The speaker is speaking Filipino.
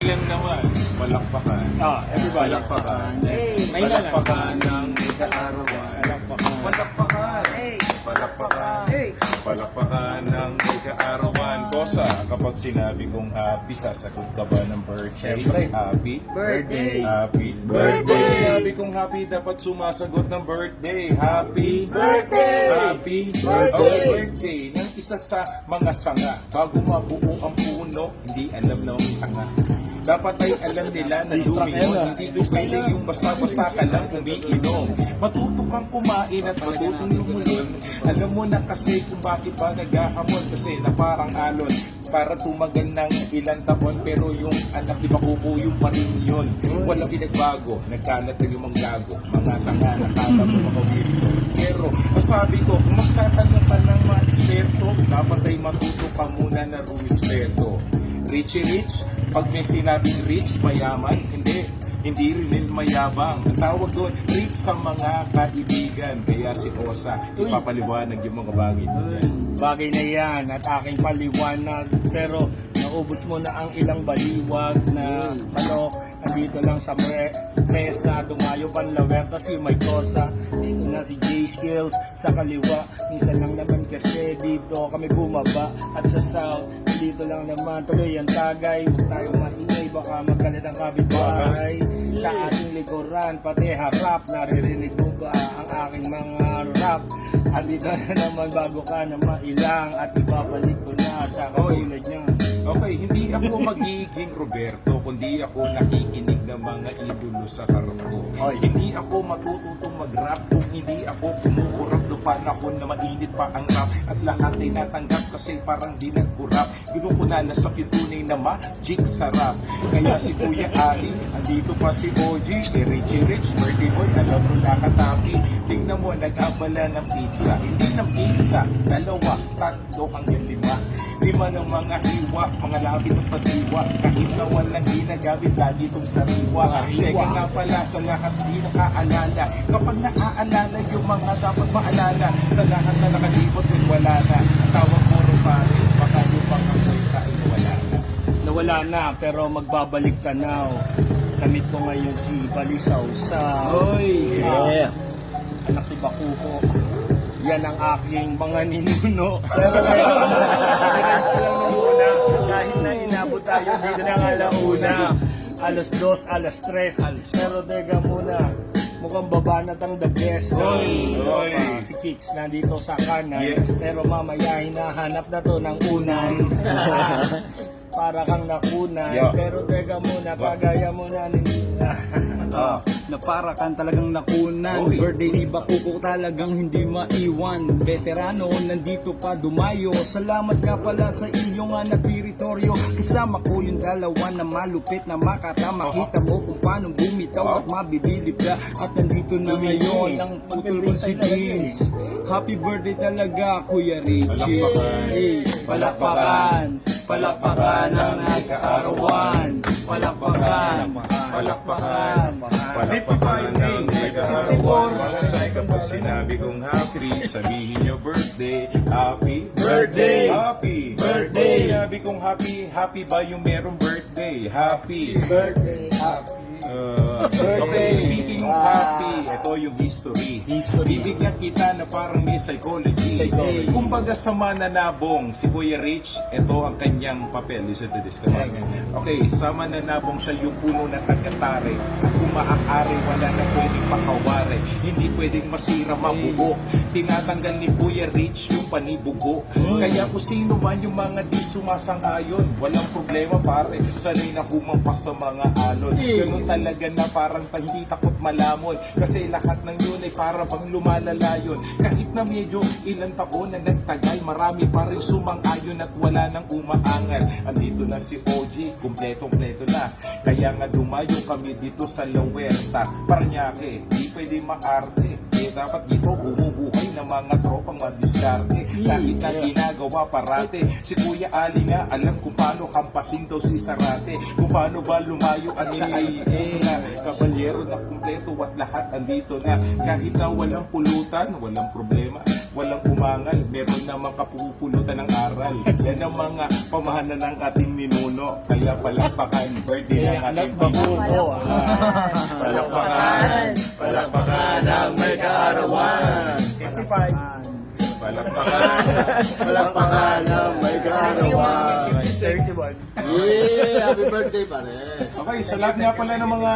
lang naman, palakpakan. Everybody. Palakpakan. May na lang. Palakpakan ng ika-arawan. Palakpakan. Palakpakan. Palakpakan ng ika-arawan. Kosa, kapag sinabi kong happy, sasagot ka ba ng birthday? Siyempre. Happy? Birthday. Happy birthday. Pag sinabi kong happy, dapat sumasagot ng birthday. Happy Birthday. Happy Birthday. birthday ng isa sa mga sanga. Bago mabuo ang puno, hindi alam ng tanga. Dapat ay alam nila na lumingon. Hindi ko pwede yung basta-basta ka lang umiinom. Matuto kang kumain at matutong lumulun. Alam mo na kasi kung bakit ba naghahamon. Kasi na parang alon para tumagal ng ilang taon. Pero yung anak di ba kukuyong pa rin yun. Walang pinagbago, nagkalat na yung mga gago. Mga tanga, nakala mo makawili. Pero masabi ko, kung magtatanong ka ng mga eksperto, dapat ay matuto ka muna na rumispeto. Richie Rich, pag may sinabing rich, mayaman, hindi rin mayabang. Ang tawag doon, rich sa mga kaibigan. Kaya si Osa, ipapaliwanag yung mga bagay niya. Bagay na yan at aking paliwanag. Pero naubos mo na ang ilang baliwag na andito lang sa mesa. Dumayo panlawerta si May Cosa. Dito na si J-Skills sa kaliwa. Minsan lang naman kasi dito kami bumaba. At sa south, dito lang naman tuloy ang tagay. Huwag tayong maingay, baka magkalit ang kapitbahay. Sa ating likuran, pati harap, naririnig mo ba ang aking mga rap? Andito na naman bago ka na mailang at ibabalik ko na sa katulad niya. Okay, hindi ako magiging Roberto, kundi ako nakikinig ng mga idolo sa harap ko. Hindi ako matututong mag-rap kung hindi ako kumukurap do panahon na mainit pa ang rap. At lahat ay natanggap kasi parang di nagkurap. Ganoon ko na nasap yung tunay na magic sa rap. Kaya si Kuya Ali, andito pa si OG, Richie Rich, birthday boy, alam mo nakatapi. Tingnan mo, nag-abala ng pizza. Hindi ng pizza, dalawa, tatlo hanggang lima. Lima ng mga hiwa, mga lapit ng pagdiwa. Kahit na walang ginagamit, lagi itong sariwa. Teka nga pala sa lahat di nakaalala. Kapag naaalala yung mga dapat maalala, sa lahat na nakalibot ay wala na. Ang tawag mo rin pare, baka yung pangamoy kahit wala na. Nawala na pero magbabalik tanaw. Namit ko ngayon si Balisaw sa anak ni Bakuko. Yan ang aking mga ninuno. Pero kahit na inabot tayo dito ng alauna, alas 2, alas 3. Pero teka muna, mukhang babanat ang the best. Si Kicks nandito sa kanan. Pero mamaya hinahanap na to ng unan. Para kang nakunan. Pero teka muna, pagaya muna nila. Na para kang talagang nakunan. Birthday ni Bakuko talagang hindi maiwan. Veterano, nandito pa dumayo. Salamat nga pala sa inyong na teritoryo. Kasama ko yung dalawa na malupit na makatama. Kita mo kung paano bumitaw at mabibilip ka. At nandito na ngayon ang putol ko si Vince. Happy birthday talaga, Kuya Richie. Palakpakan. Palakpakan ang nag-aarawan. Palakpakan. Palakpakan. Palakpakan ng ika-arawan. Kapag sinabi kong happy, sabihin nyo birthday. Happy birthday. Happy birthday. Pag sinabi kong happy, happy ba yung merong birthday? Happy Birthday, happy. Okay, speaking of happy, ito yung history. Bibigyan kita na parang may psychology. Kumbaga sa mananabong, si Kuya Rich, ito ang kanyang papel. Listen to this. Okay, sa mananabong siya yung puno na tagatare. At kung maaari, wala na pwedeng pakawari. Hindi pwedeng masira, mabuo. Tinatanggal ni Kuya Rich yung panibugo. Kaya kung sino man yung mga di sumasang-ayon, walang problema pare. Sanay na humampas sa mga alon. Ganun talaga na parang hindi takot malamon. Kasi lahat ng yun ay para bang lumalala yun. Kahit na medyo ilang taon na nagtagal, marami pa rin sumang-ayon at wala nang umaangal. Andito na si OG, kumpletong-pleto na. Kaya nga dumayo kami dito sa La Huerta. Paranaque, di pwede maarte. Dapat dito bumubuhay ng mga tropang madiskarte. Kahit na ginagawa parate. Si Kuya Ali nga alam kung paano kampasin daw si Sarate. Kung paano ba lumayo at siya ay na kabalyero na kumpleto at lahat andito na. Kahit na walang pulutan, walang problema. Walang umangal, meron namang kapupulutan ng aral. Yan ang mga pamahana ng ating ninuno. Kaya palakpakan, birthday ng ating ninuno. Palakpakan, palakpakan ang may kaarawan. 55. Palakpakan, Palakpakan ng may kaarawan. 31. Yeah, happy birthday pare. okay, sa lahat nga pala ng mga